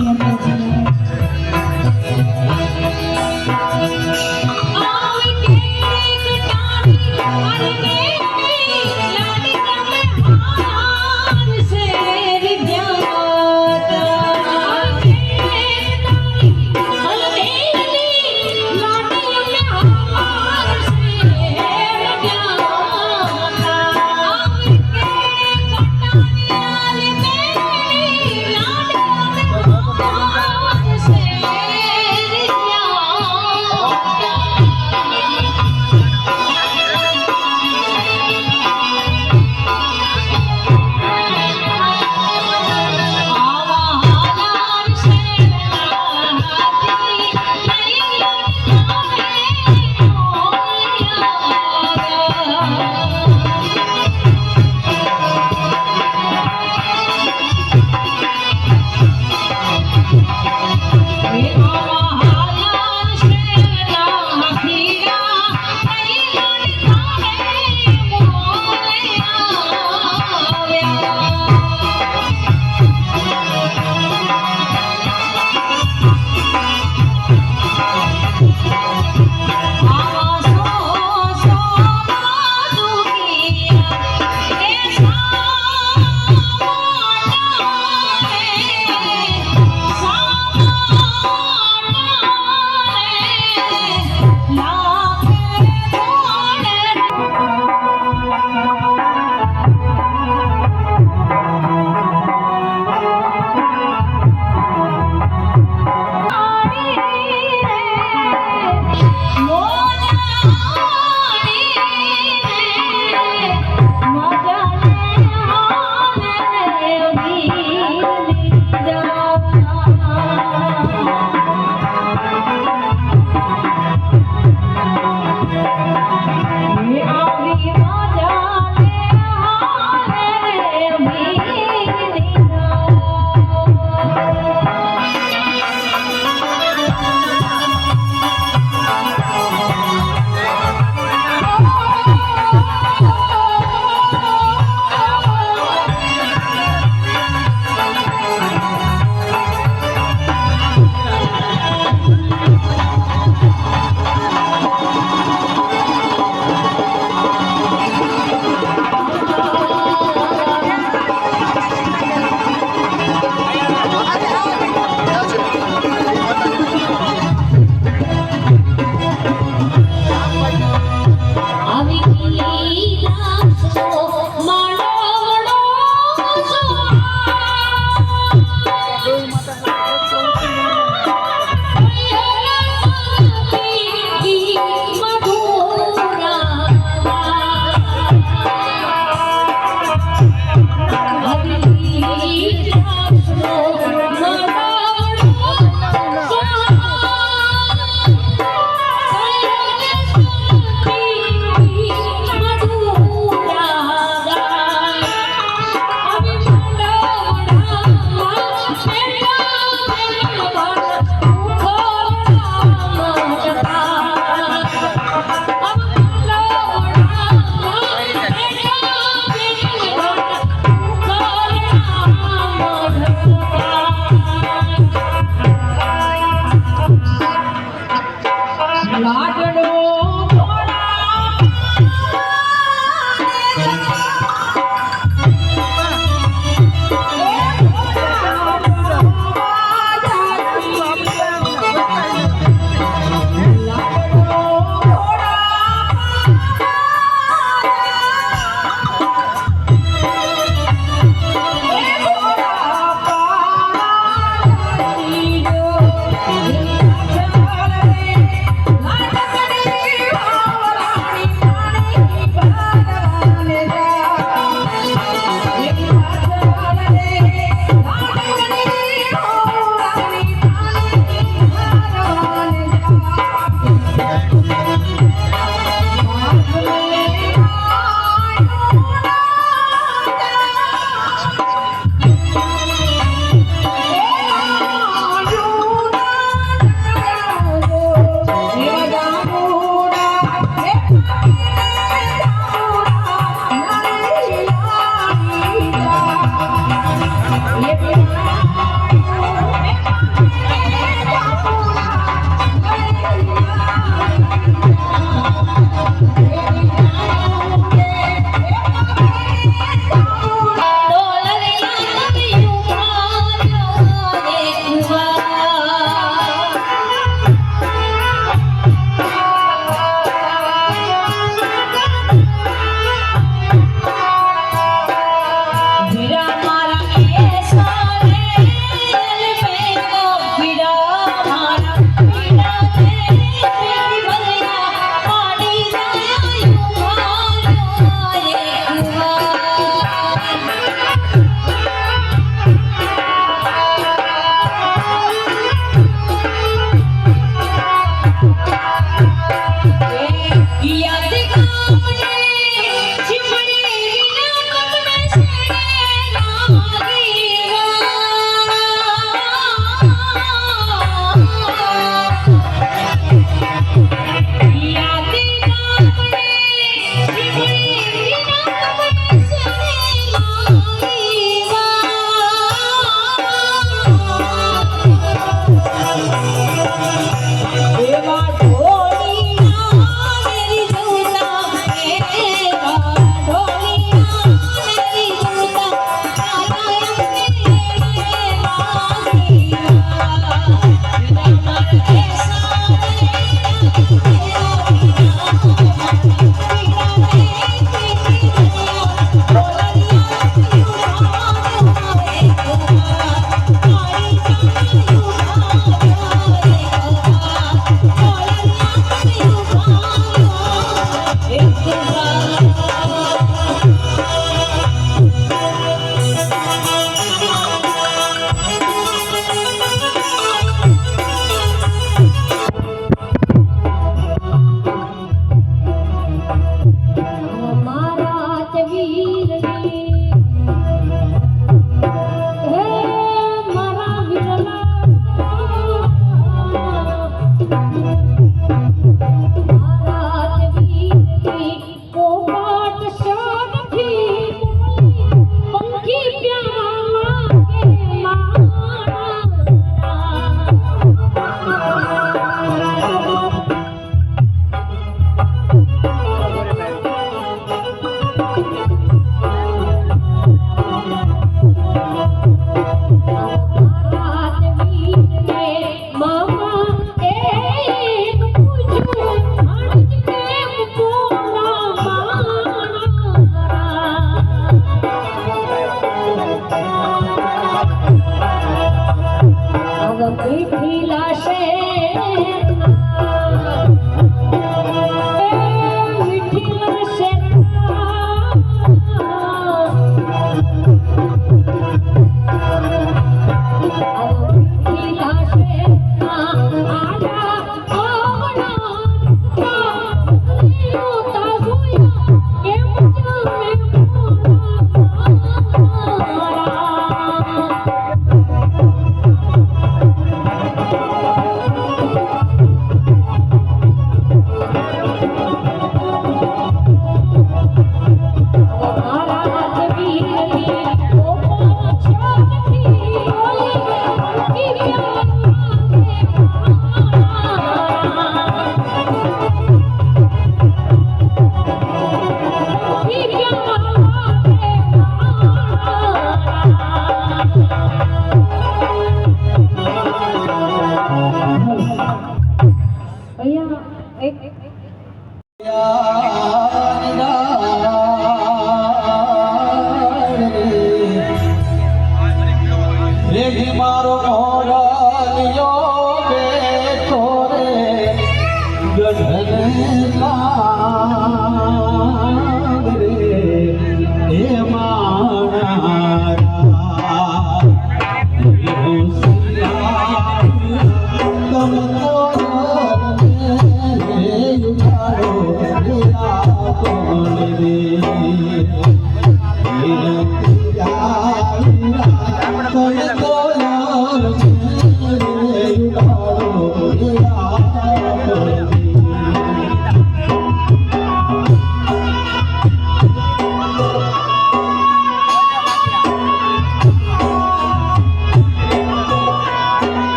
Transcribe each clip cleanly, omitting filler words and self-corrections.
Oh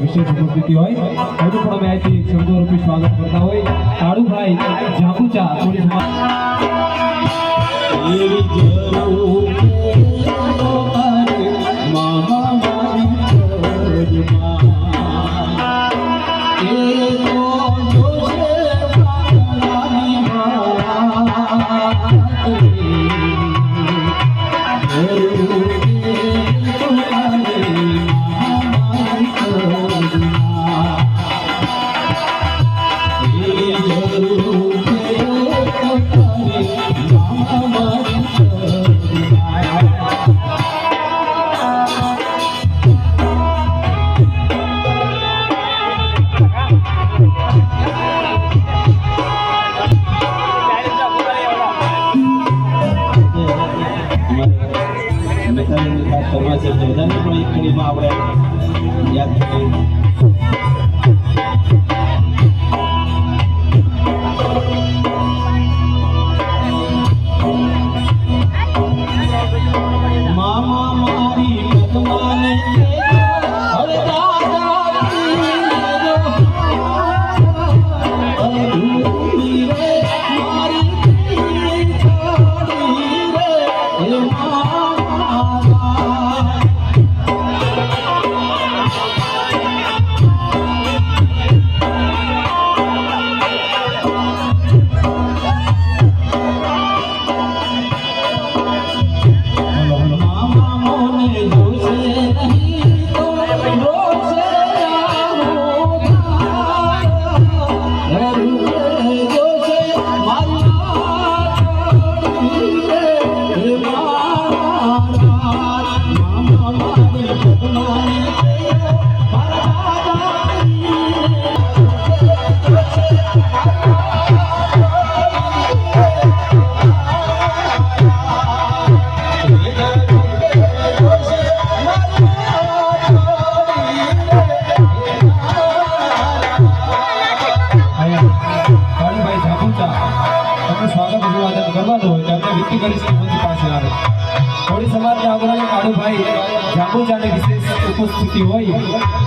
વિશેષ ઉપસ્થિતિ હોય એનું પણ અમે અહીંથી શબ્દોરૂપી સ્વાગત કરતા હોય કાળુભાઈ જાંબુચા પોલીસ ઉપસ્થિતિ હોય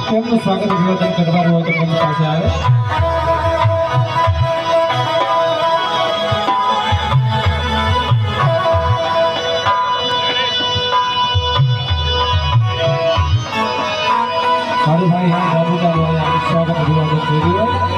તેમનું સ્વાગત અભિવાદન કરવાનું હોય તો મંચ પાસે આવે કાળુભાઈ જાંબુચાનું સ્વાગત અભિવાદન થઈ રહ્યું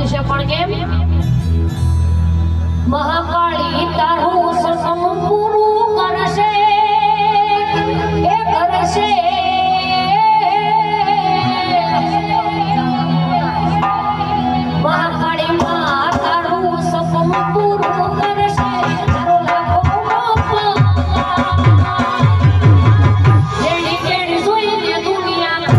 છે પણ કેમ મહાકાળી તારું સસમ પૂરું કરશે એ કરશે મહાકાળી માં તારું સસમ પૂરું કરશે તારો લાખો જેણી જેણી જોઈને દુનિયા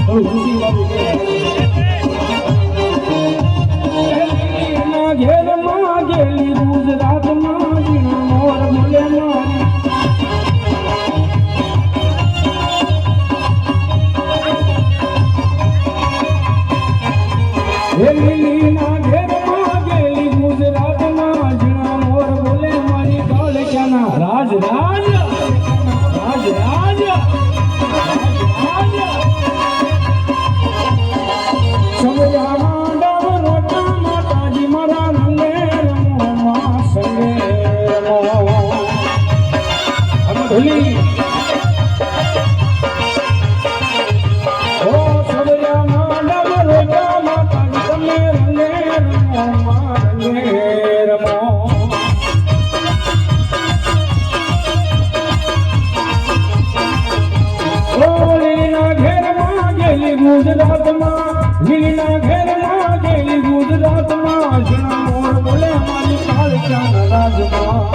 થોડું ખુશી વાળું છે. ના ઘેરમાં ગેલી ગુજરાતમાં જીણા મોર બોલે મારી લીલીના ઘેરમાં ગેલી ગુજરાતમાં જીણા મોર બોલે મારી ધોળક્યાના રાજ રાજ રાજ રાજ સમજામાં ડબ રોટા માતાજી મારા રંગે રમો માં સંગે રમો અમે ભૂલી ઓ સમજામાં ડબ રોટા માતાજી તમે રંગે રમો માં રંગે રમો લીલીના ઘેરમાં ગેલી ગુજરાતમાં લીલીના ઘેરમાં ગેલી ગુજરાતમાં જણા મોર બોલે મારી કાળક્યાના રાજમાં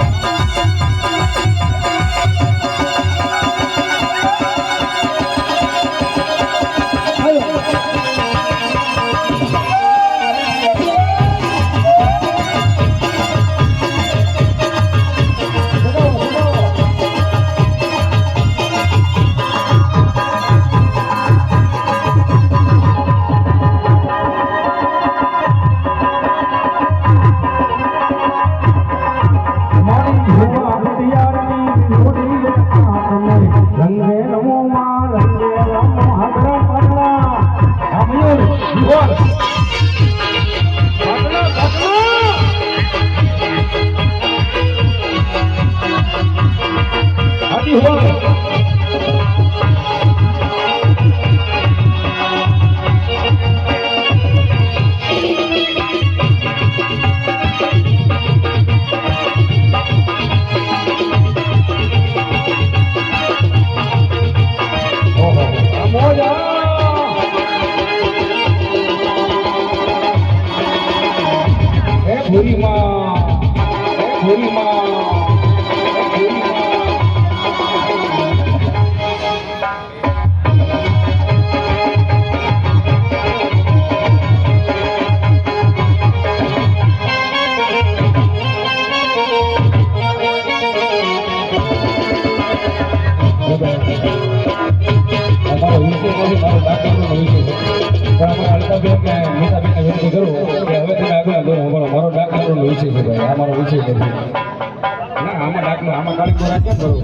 રંગે રમો માં રંગે રમો હાથરા પગલા આ મયુર યુવર પગલા હાથી હોલ ભૂરી માં ભૂરી માં ભૂરી માં અમારો વિષય નથી, મારો ડાક્ટરનો વિષય છે. પણ અમારે અલ્પાબેન ને મીતાબેનને વિનંતી કરું કે હવે તમે આગળ દોરો. મારો ડાક્ટરનો વિષય છે ભાઈ, આ મારો વિષય નથી. ના આમાં ડાક્ટર આમાં કાળી કોરા કેમ કરું?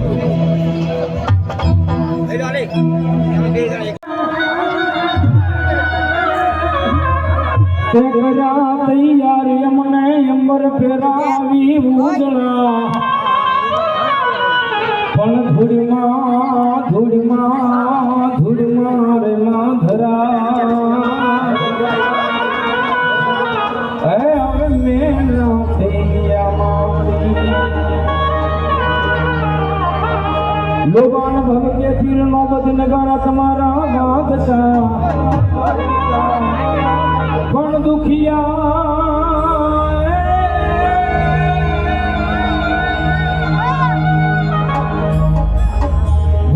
તે ગજા તૈયાર યમને અંબર ફેરાવી ઉજળા પણ ધૂળમાં ધૂળમાં ધૂળમાં રે માધરા હવે મેળા થઈ ગયા મારી લોબાન ભગતે પીરનો બદનગારા તમારા વાગતા પણ દુખિયા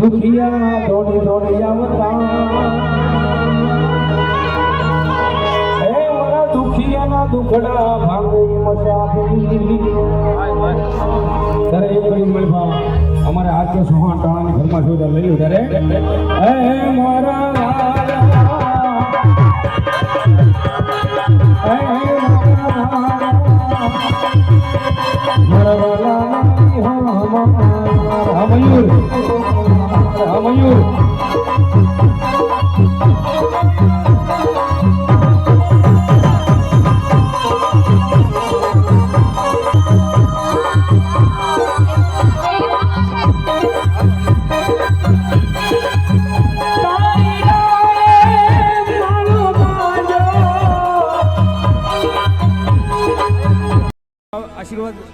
દુખિયા દોડી દોડી આવતા હે મારા દુખિયાના દુખડા ભાંગી મચાવી ત્યારે એક કરી મળવા અમારે આજ કે સોહાણ ટાણાની ઘરમાં જોતા લઈ લો ત્યારે હે મારા મયુર મયુર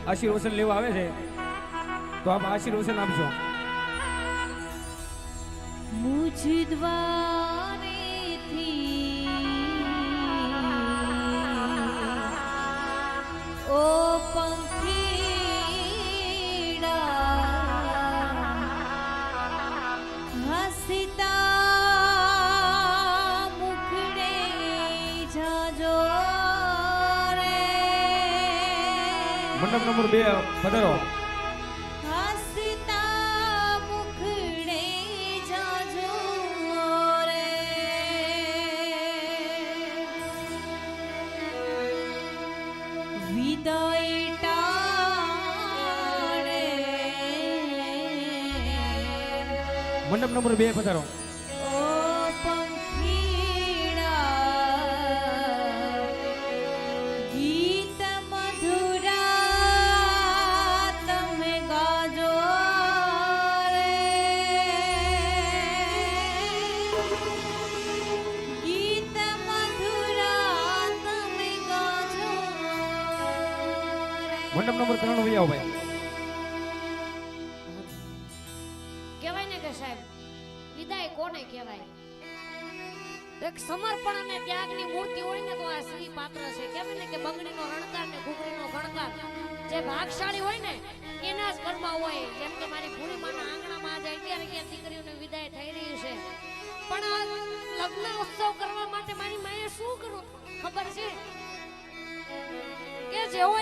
આશીર્વચન લેવા આવે છે તો આપ આશીર્વચન આપજો. મુझ દ્વારેથી ઓ પંખીડા હસતા મંડપ નંબર 2 પધારો. હસતા મુખડે જાજો રે વિદાય ટાળે મંડપ નંબર 2 પધારો. ઓ પંખીડા ગીત મધુરા તમે ગાજો રે ગીત મધુરા તમે ગાજો રે મંડપ નંબર 3 વહી આવો ભાઈ. કહેવાય ને કે સાહેબ વિદાય કોને કહેવાય? એક સમર્પણ અને ત્યાગની મૂર્તિ હોય ને તો આ શ્રી પાત્ર છે. કહેવાય ને કે બંગડીનો રણકાર ને ઘૂઘરીનો ગણકાર જે ભાગશાળી હોય ને એના જ ઘરમાં હોય. જેમ કે મારી ભૂરીમાના આંગણામાં આજે 11 દીકરીઓને વિદાય થઈ રહી છે, પણ આ લગ્ન ઉત્સવ કરવા માટે મારી માએ શું કરવું ખબર છે? કે જેવો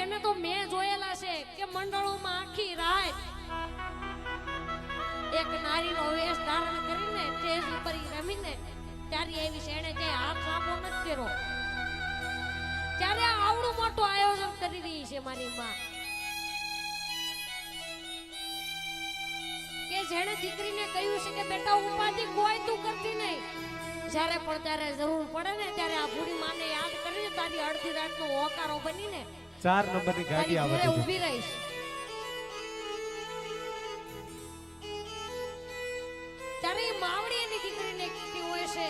એને તો મેં જોયેલા છે કે મંડળોમાં આખી રાત એક નારીનો વેશ ધારણ કરીને સ્ટેજ ઉપર રમીને ત્યારે એવી છે એને કે હાથ સાપો નથી કર્યો. ત્યારે આવડું મોટું આયોજન કરી રહી છે મારી માં, કે જેણે દીકરીને કહ્યું છે કે બેટા ઉપાધિ કોઈ તું કરતી નહીં, જ્યારે પણ ત્યારે જરૂર પડે ને ત્યારે આ બુડી માને યાદ કરીને તારી અડધી રાતનો હોકારો બનીને 4 નંબરની ગાડી આવે છે. ઊભી રહીશ. ત્યારે એ માવડી એની દીકરીને કીધી હોય છે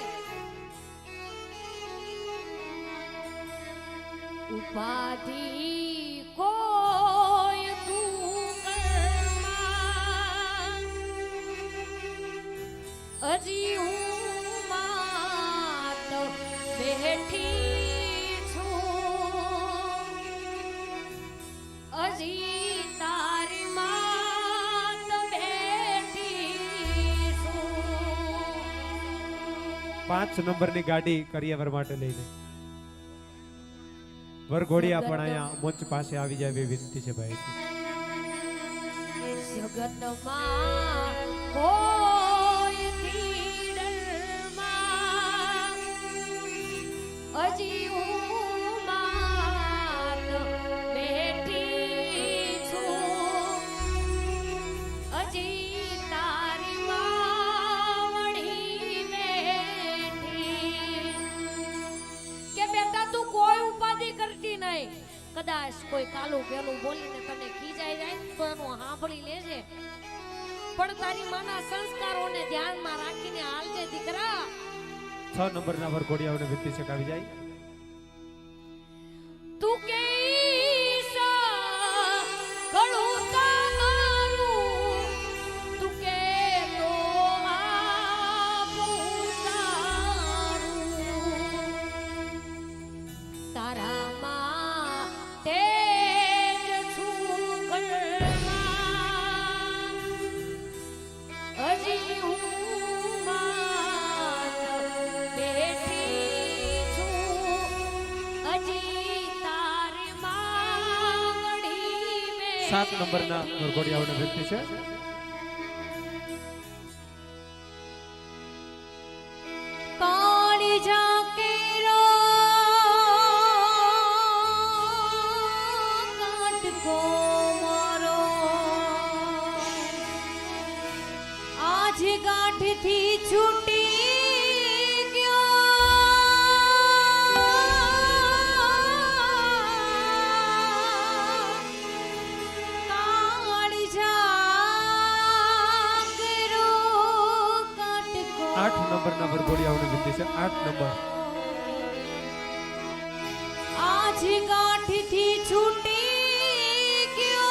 ઉપાધિ કોઈ તું કરમાં હજી હું માત બેઠી છું, હજી તારી માત બેઠી છું. 5 નંબરની ગાડી કરિયાવર માટે લઈને વરઘોડિયા પણ અહીંયા મંચ પાસે આવી જાય એવી વિનંતી છે ભાઈ. જગતમાં કોઈથી ડરમાં હજી હું માત બેઠી છું, હજી તારી માવડી બેઠી. કે બેટા તું કોઈ ઉપાધિ કરતી નહીં, કદાચ કોઈ કાલું પેલું બોલીને તને ખીજાઈ જાય તો એનું સાંભળી લેજે, પણ તારી માના સંસ્કારોને ધ્યાનમાં રાખીને હાલજે દીકરા. 6 નંબરના વરઘોડિયાઓને વિનંતી છે કે આવી જાય. તું કે ઘણું તારું, તું કે તો આપું તારું, તારા માટે જ છું ઘરમાં, હજી હું માત બેઠી છું, હજી તારી માવડી 7 નંબરના વરઘોડિયાઓને વિનંતી છે. કાળી ઝાંકેરો કાટકો મારો આજ ગાંઠથી છૂટી ગયો, કાળી ઝાંકેરો કાટકો 8 નંબરના વરઘોડિયાઓને વિનંતી છે. 8 નંબર આજ ગાંઠથી છૂટી ગયો,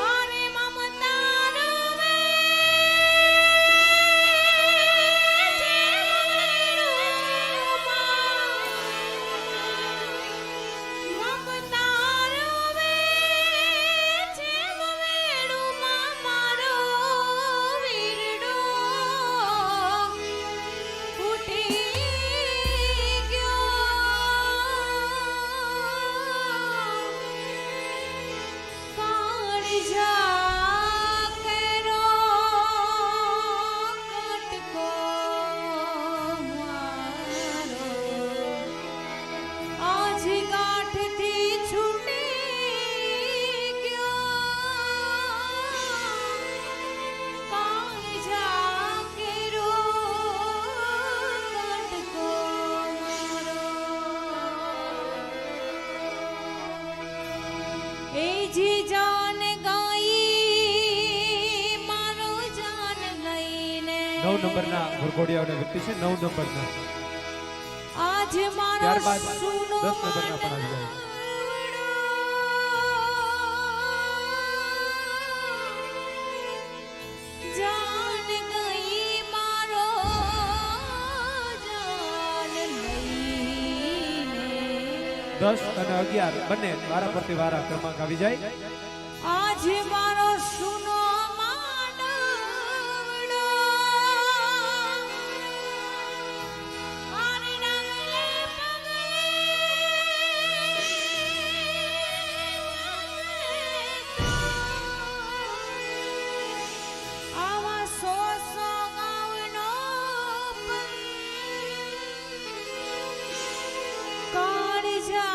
અરે મમતા રવે મમતા રવે જેમ વેણુમાં મારો વીરડો ફૂટી ગયો. નંબરના ઘોરઘોડિયાઓને વિનંતી છે 9 નંબરના. આજ મારો ત્યારબાદ સુનો 10 નંબરના પણ આવી જાય. જાન ગઈ મારો જાન લઈને 10 અને 11 બંને વારા પરથી વારા ક્રમાંક આવી જાય. આજ મારો સુનો માંડવડો આને ડાંગલે પગલે આવા સો ગાવનો કાળજા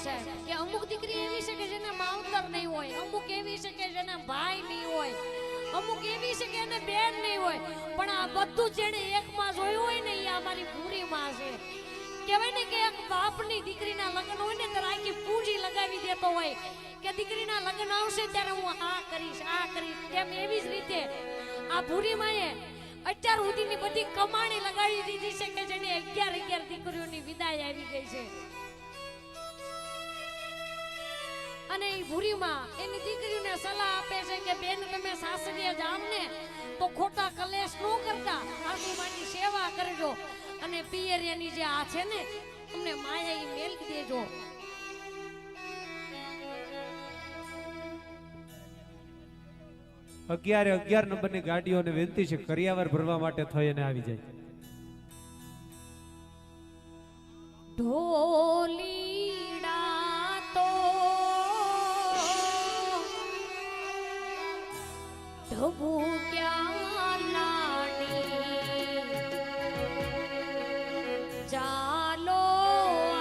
સાહેબ કે અમુક દીકરી એવી છે કે જેના માવતર નહીં હોય, અમુક એવી છે કે જેના ભાઈ નહીં હોય, અમુક એવી છે કે એને બેન નહીં હોય, પણ આ બધું જેને એક માં જોયું હોય ને એ અમારી પૂરી માં છે. કહેવાય ને કે એક બાપની દીકરીના લગ્ન હોય ને ત્યારે આખી પૂંજી લગાવી દેતો હોય કે દીકરીના લગ્ન આવશે ત્યારે હું આ કરીશ તેમ એવી જ રીતે આ ભૂરી માએ અત્યાર સુધીની બધી કમાણી લગાડી દીધી છે કે જેને 11 દીકરીઓની વિદાય આવી ગઈ છે. અને એ ભૂરીમાં એની દીકરીઓને સલાહ આપે છે કે બેન તમે સાસરીએ જાવ ને તો ખોટા કલેશ ન કરતા, આસુમાની સેવા કરજો અને પિયરિયાની જે આ છે ને અમને માયા ઈ મેલકી દેજો. અગિયારે 11 નંબરની ગાડીઓને વિનંતી છે કરિયાવર ભરવા માટે થઈ અને આવી જાય. ઢોલીડા તો ઢબુક્યા લાડી ચાલો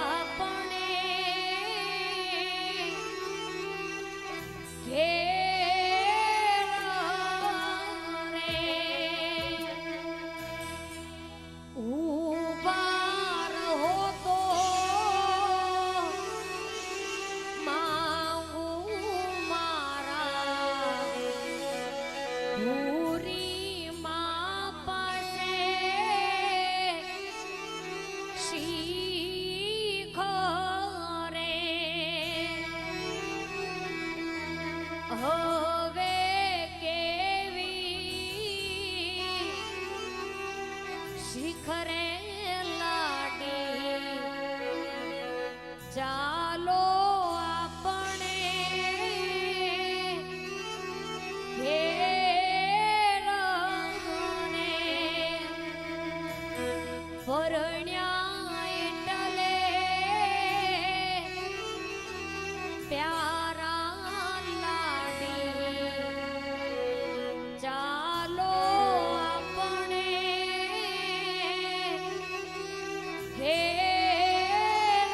આપણે ઘેર રે ઊભા રહો તો માંગુ મારા ભૂરી માં પાસે શીખો રે હવે કેવી શિખરે લાડી ચાલો આપણે ઘેર રે પરણ્યા એટલે પ્યારા લાડી ચાલો આપણે ઘેર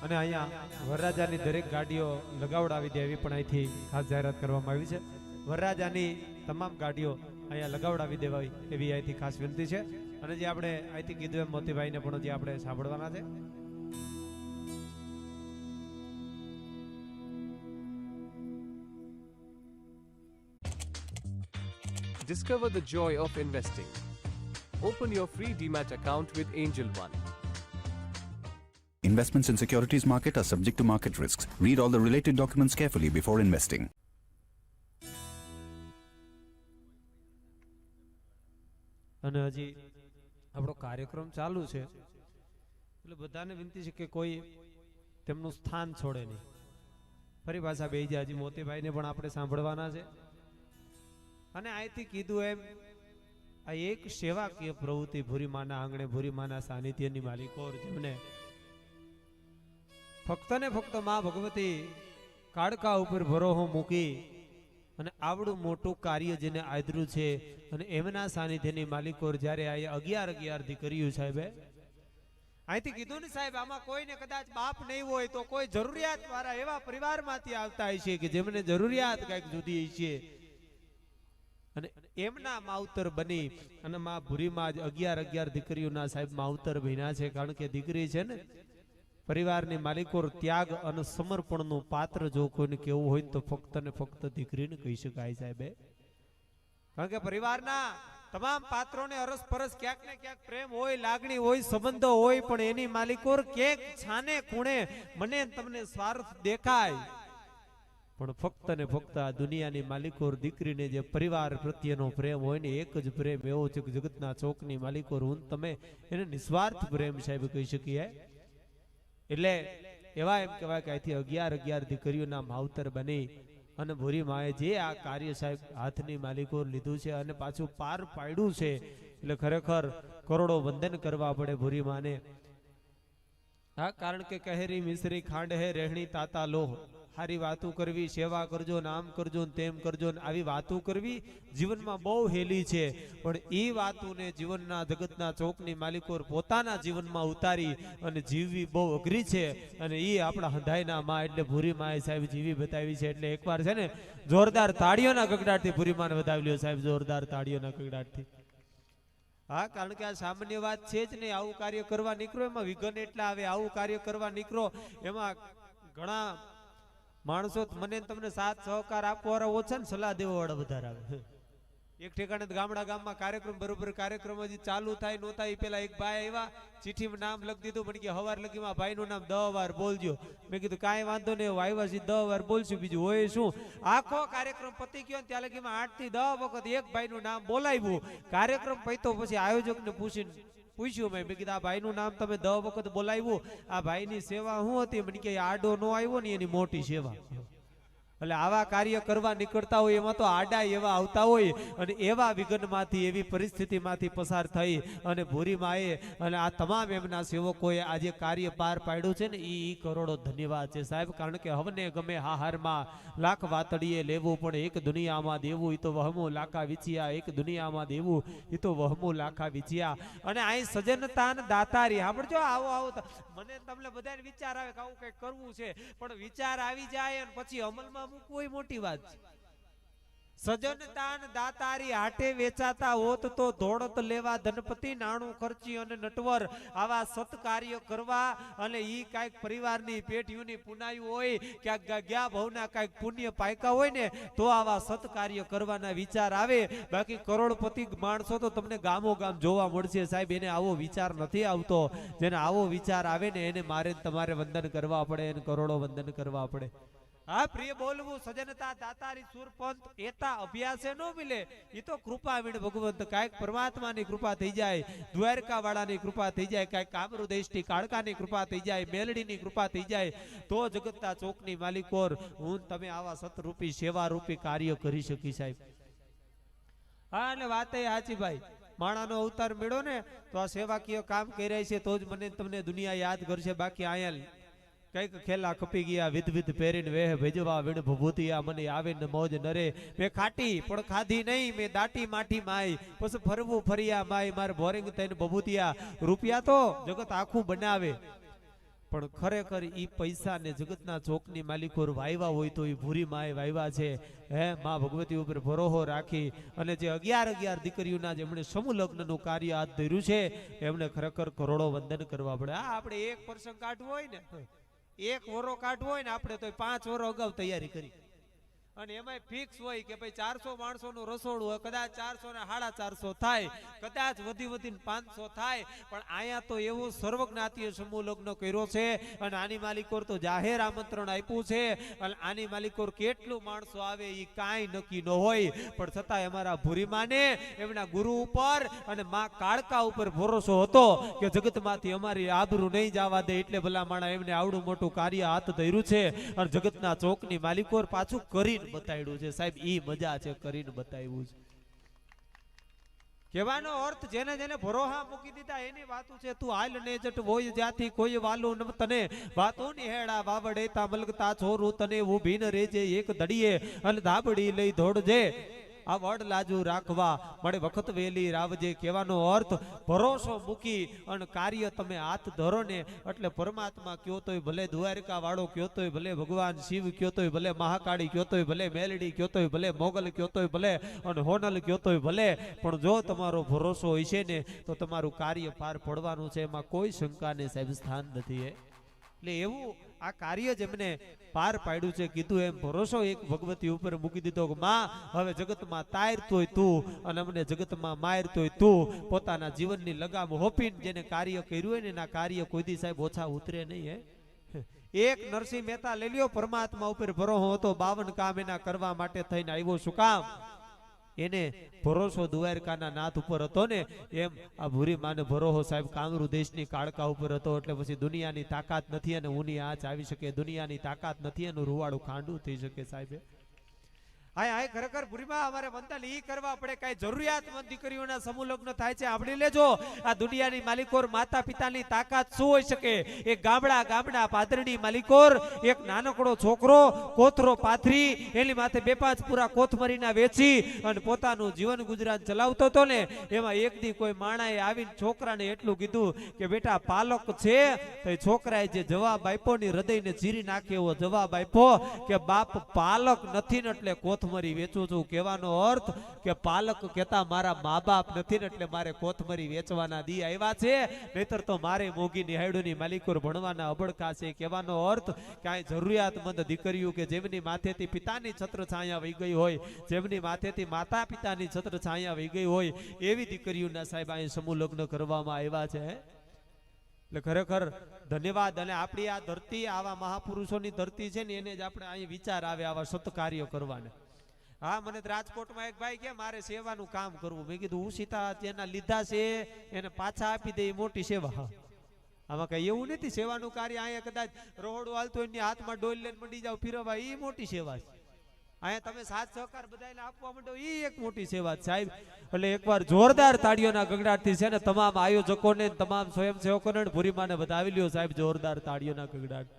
અને અહીંયા વરરાજાની દરેક ગાડીઓ લગાવડાવી દે એવી પણ અહીંથી ખાસ જાહેરાત કરવામાં આવી છે. વરરાજાની તમામ ગાડીઓ અહીંયા લગાવડાવી દેવાય એવી અહીંથી ખાસ વિનંતી છે. અને જે આપણે અહીંથી કીધું એમ મોતીભાઈને પણ જે આપણે સાંભળવાના છે. Discover the joy of investing. Open your free Demat account with Angel One. Investments in securities market are subject to market risks. Read all the related documents carefully before investing. અને હજી આપણો કાર્યક્રમ ચાલુ છે એટલે બધાને વિનંતી છે કે કોઈ તેમનું સ્થાન છોડે નહીં. ફરી પાછા બેસી જાય. હજી મોતીભાઈને પણ આપણે સાંભળવાના છે. અને અહીંથી કીધું એમ આ એક સેવાકીય પ્રવૃત્તિ ભૂરીમાના આંગણે ભૂરીમાના સાનિધ્યની માલિકો જેમને ફક્ત ને ફક્ત માં ભગવતી કાળકા ઉપર ભરોહો મૂકી અને આવડું મોટું કાર્ય જેને આદર્યું છે અને એમના સાનિધ્યની માલિકો જ્યારે આ 11 દીકરીઓ સાહેબે અહીંથી કીધું ને સાહેબ આમાં કોઈને કદાચ બાપ નહીં હોય તો કોઈ જરૂરિયાત વાળા એવા પરિવારમાંથી આવતા હશે કે જેમને જરૂરિયાત કઈક જુદી છે અને એમના માવતર બની અને માં ભૂરીમાં જ 11 દીકરીઓના સાહેબ માવતર બન્યા છે. કારણ કે દીકરી છે ને પરિવારની માલિકો ત્યાગ અને સમર્પણનું પાત્ર જો કોઈને કેવું હોય તો ફક્ત ને ફક્ત દીકરીને કહી શકાય સાહેબ. કારણ કે પરિવારના તમામ પાત્રોને અરસપરસ ક્યાંક ને ક્યાંક પ્રેમ હોય, લાગણી હોય, સંબંધો હોય, પણ એની માલિકો ક્યાંક છાને ખૂણે મને તમને સ્વાર્થ દેખાય. પણ ફક્ત ને ફક્ત આ દુનિયાની માલિકો દીકરીને જે પરિવાર પ્રત્યેનો પ્રેમ હોય ને એક જ પ્રેમ એવો છે કે જગતના ચોકની માલિકો હું તમે એને નિસ્વાર્થ પ્રેમ સાહેબ કહી શકીએ. એટલે એવા એમ કહેવાય કે અહીંથી 11 દીકરીઓના માવતર બની અને ભૂરી માએ જે આ કાર્ય સાહેબ હાથની માલિકો લીધું છે અને પાછું પાર પાડ્યું છે એટલે ખરેખર કરોડો વંદન કરવા પડે ભૂરી માને. હા, કારણ કે કહેરી મિશ્રી ખાંડ હે રહેણી તાતા લોહ. સારી વાતો કરવી, સેવા કરજો, નામ કરજો, તેમ કરજો, આવી વાતો કરવી જીવનમાં બહુ હેલી છે. પણ એ વાતોને જીવનના જગતના ચોકની માલિકો પોતાના જીવનમાં ઉતારી અને જીવવી બહુ અઘરી છે. અને એ આપણા હંધાઈના માં એટલે ભૂરી માએ સાહેબ જીવી બતાવી છે. એટલે એકવાર છે ને જોરદાર તાળીઓના ગગડાટથી ભૂરી માને વધાવી લ્યો સાહેબ, જોરદાર તાળીઓના ગગડાટથી. હા, કારણ કે આ સામાન્ય વાત છે જ નહીં. આવું કાર્ય કરવા નીકળો એમાં વિઘન એટલા આવે. આવું કાર્ય કરવા નીકળો એમાં ઘણા માણસો મને તમને સાથ સહકાર આપવા ઓછા ને સલાહ દેવા વાળા વધારે આવે. એક ઠેકાણે ગામડા ગામમાં કાર્યક્રમ બરોબર કાર્યક્રમ હજી ચાલુ થાય નો થાય પેલા એક ભાઈ આવ્યા, ચિઠ્ઠીમાં નામ લખી દીધું, પણ કે હવાર લગીમાં ભાઈનું નામ 10 વાર બોલજો. મેં કીધું કાંઈ વાંધો નહીં, આવ્યા છે 10 વાર બોલશું, બીજું હોય શું. આખો કાર્યક્રમ પતી ગયો ત્યાં લગીમાં 8 થી 10 વખત એક ભાઈનું નામ બોલાવ્યું. કાર્યક્રમ પત્યો પછી આયોજકને પૂછ્યું મેં કીધું આ ભાઈનું નામ તમે 10 વખત બોલાવ્યું, આ ભાઈની સેવા શું હતી? મને કે આડો નો આવ્યો ને એની મોટી સેવા. એટલે આવા કાર્ય કરવા નીકળતા હોય એમાં તો આડા એવા આવતા હોય અને એવા વિઘનમાંથી એવી પરિસ્થિતિમાંથી પસાર થઈ અને ભૂરી માએ અને આ તમામ એમના સેવકોએ આજે કાર્ય પાર પાડ્યું છે ને એ કરોડો ધન્યવાદ છે સાહેબ. કારણ કે હવને ગમે હાહારમાં લાખ વાતડીએ લેવું પણ એક દુનિયામાં દેવું એ તો વહમો લાખા વિછિયા. એક દુનિયામાં દેવું એ તો વહમો લાખા વિછિયા. અને અહીં સજનતાન દાતારી સાંભળજો. આવો મને તમને બધાને વિચાર આવે કે આવું કંઈક કરવું છે, પણ વિચાર આવી જાય અને પછી અમલમાં કોઈ મોટી વાત છે. સજનતાન દાતારી હાટે વેચાતા હોત તો દોડત લેવા ધનપતિ, નાણું ખર્ચી અને નટવર. આવા સત્કાર્ય કરવા અને ઈ કાંઈક પરિવારની પેઢીઓની પુનાયું હોય, ક્યાંક ગયા ભવના કાંઈક પુણ્ય પાયકા હોય ને તો આવા સત્કાર્ય કરવાના વિચાર આવે. બાકી કરોડપતિ માણસો તો તમને ગામો ગામ જોવા મળશે સાહેબ. એને આવો વિચાર નથી આવતો. જેને આવો વિચાર આવે ને એને મારે તમારે વંદન કરવા પડે, એને કરોડો વંદન કરવા પડે. હા, પ્રિય બોલવું સજનતા દાતારી સુરપંત એતા અભ્યાસે નો મિલે. એ તો કૃપા વીણ ભગવંત. કાંઈક પરમાત્માની કૃપા થઈ જાય, દ્વારકા વાળાની કૃપા થઈ જાય, કાંઈક કામરુદેશની કાળકાની કૃપા થઈ જાય, મેલડીની કૃપા થઈ જાય તો જગતના ચોકની માલિકોર હું તમે આવા સતરૂપી સેવારૂપી કાર્ય કરી શકી સાહેબ. હા, અને વાત એ સાચી ભાઈ. માણાનો અવતાર મેળો ને તો આ સેવાકીય કામ કર્યા છે તો જ મને તમને દુનિયા યાદ કરશે. બાકી આયા કઈક ખેલા ખપી ગયા વિધ વિધ પહેરીને વેહ ભેજવા વીણ ભભૂતિયા. મને આવે ને મોજ નરે. મેં ખાટી પણ ખાધી નહીં, મેં દાટી માઠી માય, પછી ફરવું ફરિયા માય. મારે બોરિંગ થઈને ભભૂતિયા. રૂપિયા તો જગત આખું બનાવે પણ ખરેખર ઈ પૈસા ને જગતના ચોકની માલિકો વાયવા હોય તો એ ભૂરી માએ વાયવા છે. હે માં ભગવતી ઉપર ભરોહો રાખી અને જે 11 દીકરીઓના જેમણે સમૂહ લગ્નનું કાર્ય હાથ ધર્યું છે એમને ખરેખર કરોડો વંદન કરવા પડે. આ આપણે એક પ્રસંગ કાઢવો હોય ને, એક વરો કાઢવો હોય ને આપણે તો 5 વરો અગાઉ તૈયારી કરી, અને એમાં ફિક્સ હોય કે ભાઈ 400 માણસોનું રસોડું હોય, કદાચ 400 ને 450 થાય, કદાચ વધીને 500 થાય, પણ અહીંયા તો એવો સર્વજ્ઞાતીય સમૂહ લગ્ન કર્યો છે અને આની માલિકોર તો જાહેર આમંત્રણ આપ્યું છે અને આની માલિકોર કેટલું માણસો આવે એ કાંઈ નક્કી ન હોય, પણ છતાંય અમારા ભૂરીમાને એમના ગુરુ ઉપર અને માં કાળકા ઉપર ભરોસો હતો કે જગતમાંથી અમારી આબરૂ નહીં જવા દે, એટલે ભલા માણા એમને આવડું મોટું કાર્ય હાથ ધર્યું છે અને જગતના ચોકની માલિકોર પાછું કરીને બતાવ્યું છે. સાહેબ ઈ મજા છે, કરીને બતાવ્યું છે. કહેવાનો અર્થ જેને જેને ભરોહા મૂકી દીધા એની વાતો છે. તું હાલ ને જટ હોય જ્યાંથી કોઈ વાલું ન તને વાતો ની હેડા વાવડે તા મલકતા છોરું તને ઊભી ન રેજે એક દડીએ અને ધાબડી લઈ દોડજે આ વડ લાજુ રાખવા મળે વખત વેલી રાવજે. કહેવાનો અર્થ ભરોસો મૂકી અને કાર્ય તમે હાથ ધરો ને એટલે પરમાત્મા કયો તોય ભલે દ્વારકા વાળો કયો તોય ભલે ભગવાન શિવ કયો તોય ભલે મહાકાળી કયો તોય ભલે મેલડી કયો તોય ભલે મોગલ કયો તોય ભલે અને હોનલ કયો તોય ભલે, પણ જો તમારો ભરોસો હોય છે ને તો તમારું કાર્ય પાર પડવાનું છે, એમાં કોઈ શંકાને સાહેબ સ્થાન નથી. એટલે એવું આ કાર્ય જેમને પાર પાડ્યું છે, કીધું એમ ભરોસો એક ભગવતી ઉપર મૂકી દીધો કે માં હવે જગતમાં તારતોય તું અને અમને જગતમાં મારતોય તું. પોતાના જીવનની લગામ હોપીને જેને કાર્ય કર્યું હોય ને એના કાર્ય કોઈ દી સાહેબ ઓછા ઉતરે નહીં. એક નરસિંહ મહેતા લઈ લ્યો, પરમાત્મા ઉપર ભરોસો હતો, 52 કામ એના કરવા માટે થઈને આવ્યો. શું કામ? એને ભરોસો દ્વારકાના નાથ ઉપર હતો ને, એમ આ ભૂરી માને ભરોસો સાહેબ કામરૂ દેશની કાળકા ઉપર હતો. એટલે પછી દુનિયાની તાકાત નથી અને ઊની આંચ આવી શકે, દુનિયાની તાકાત નથી એનું રૂવાડું ખાંડું થઈ શકે. સાહેબ હાય ખરેખર ભૂરીમાં અમારે વંદન ઈ કરવા પડે. કઈ જરૂરિયાતમંદ દીકરીઓના સમૂહ લગ્ન થાય છે, આપણી લેજો આ દુનિયાની માલિકોર માતા પિતાની તાકાત શું હોઈ શકે. એક ગામડા પાદરણી માલિકોર એક નાનકડો છોકરો કોથરો પાથરી એની માથે 2-5 પૂરા કોથમરીના વેચી અને પોતાનું જીવન ગુજરાન ચલાવતો હતો ને, એમાં એક દી કોઈ માણાએ આવીને છોકરાને એટલું કીધું કે બેટા પાલક છે, તો છોકરાએ જે જવાબ આપ્યો ને હૃદયને ચીરી નાખે એવો જવાબ આપ્યો કે બાપ પાલક નથી ને એટલે કોથમરી વેચું છું. કહેવાનો અર્થ કે પાલક કહેતા મારા મા બાપ નથી ને એટલે મારે કોથમરી વેચવાના દી આવ્યા છે, નહીતર તો મારે મોગી નિહાળ્યોની માલિકોર ભણવાના અબડકા છે. કહેવાનો અર્થ કાંઈ જરૂરિયાતમંદ દીકરીઓ કે જેમની માથેથી પિતાની છત્ર છાયા વહી ગઈ હોય, જેમની માથેથી માતા પિતાની છત્ર છાયા વહી ગઈ હોય, એવી દીકરીઓના સાહેબ અહીં સમૂહ લગ્ન કરવામાં આવ્યા છે. એટલે ખરેખર ધન્યવાદ. અને આપણી આ ધરતી આવા મહાપુરુષોની ધરતી છે ને એને જ આપણે અહીં વિચાર આવે આવા સત્કાર્ય કરવાના. હા, મને રાજકોટમાં એક ભાઈ કે મારે સેવાનું કામ કરવું, મેં કીધું હું સીતા જેના લીધા છે એને પાછા આપી દે એ મોટી સેવા. આમાં કઈ એવું નથી, સેવાનું કાર્ય અહીંયા કદાચ રોહડું હાલતું એની હાથમાં ડોલ લઈને મંડી જાવ ફીરવા, એ મોટી સેવા છે. અહીંયા તમે સાથ સહકાર બધાને આપવા માંડો એ એક મોટી સેવા સાહેબ. એટલે એકવાર જોરદાર તાળીઓના ગગડાટથી છે ને તમામ આયોજકોને તમામ સ્વયંસેવકોને ભૂરીમાને વધાવી લ્યો સાહેબ, જોરદાર તાળીઓના ગગડાટ.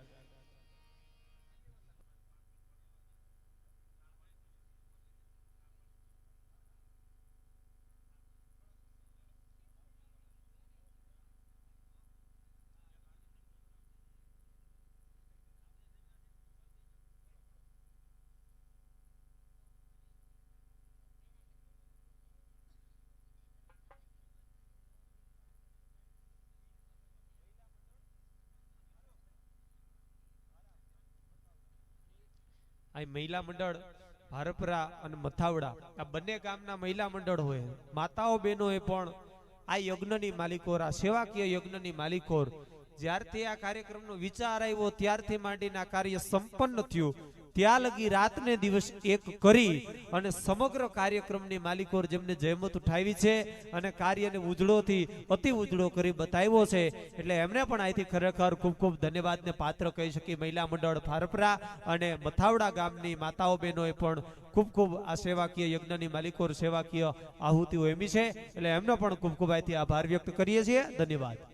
અહીં મહિલા મંડળ ભારપરા અને મથાવડા આ બંને ગામના મહિલા મંડળ હોય, માતાઓ બહેનોએ પણ આ યજ્ઞની માલિકોર, આ સેવાકીય યજ્ઞની માલિકોર, જ્યારથી આ કાર્યક્રમનો વિચાર આવ્યો ત્યારથી માંડીને આ કાર્ય સંપન્ન થયું ત્યાં લગી રાતને દિવસ એક કરી અને સમગ્ર કાર્યક્રમની માલિકોર જેમને જહેમત ઉઠાવી છે અને કાર્યને ઉજળોથી અતિ ઉજળો કરી બતાવ્યો છે, એટલે એમને પણ અહીંથી ખરેખર ખૂબ ખૂબ ધન્યવાદને પાત્ર કહી શકી. મહિલા મંડળ ભારપરા અને મથાવડા ગામની માતાઓ બહેનોએ પણ ખૂબ ખૂબ આ સેવાકીય યજ્ઞની માલિકોર સેવાકીય આહુતિઓ એમી છે, એટલે એમનો પણ ખૂબ ખૂબ અહીંથી આભાર વ્યક્ત કરીએ છીએ. ધન્યવાદ.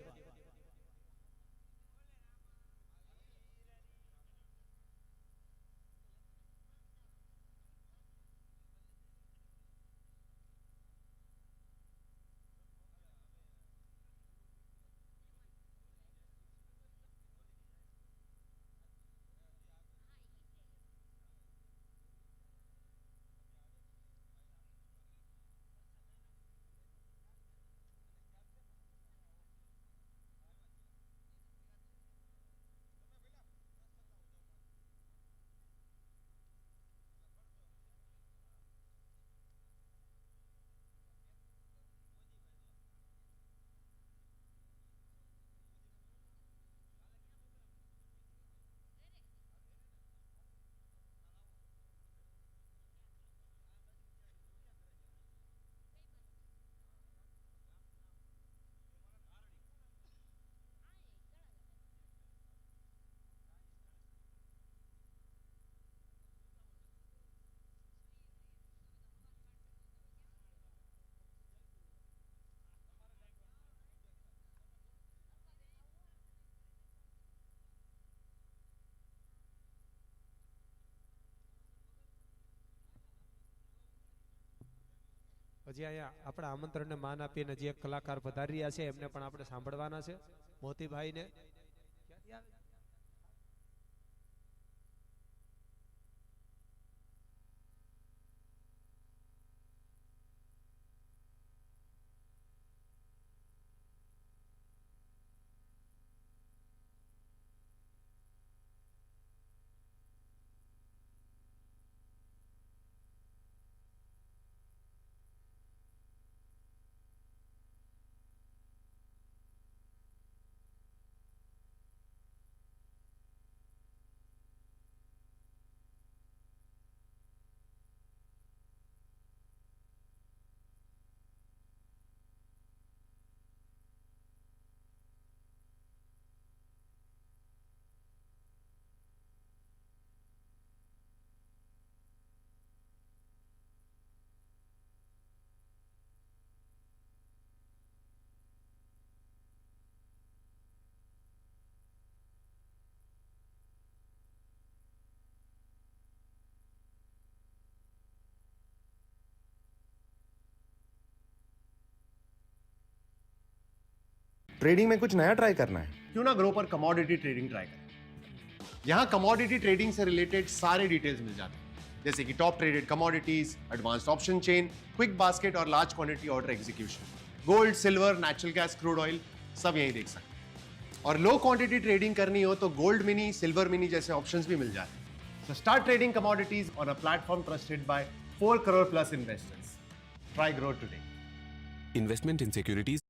હજી અહીંયા આપણા આમંત્રણને માન આપીને જે એક કલાકાર પધારી રહ્યા છે એમને પણ આપણે સાંભળવાના છે મોતીભાઈને. ट्रेडिंग में कुछ नया ट्राई करना है, क्यों ना ग्रो पर कमोडिटी ट्रेडिंग ट्राई करें। यहाँ कमोडिटी ट्रेडिंग से रिलेटेड सारे डिटेल्स मिल जाते हैं, जैसे कि top traded commodities, advanced option chain, quick basket और large quantity order execution, gold, silver, natural gas, crude oil, सब यहीं देख सकते हैं। और लो क्वांटिटी ट्रेडिंग करनी हो तो गोल्ड मिनी, सिल्वर मिनी जैसे ऑप्शंस भी मिल जाते हैं। So start trading commodities on a platform trusted by 4 crore plus investors. Try Grow today. Investment in securities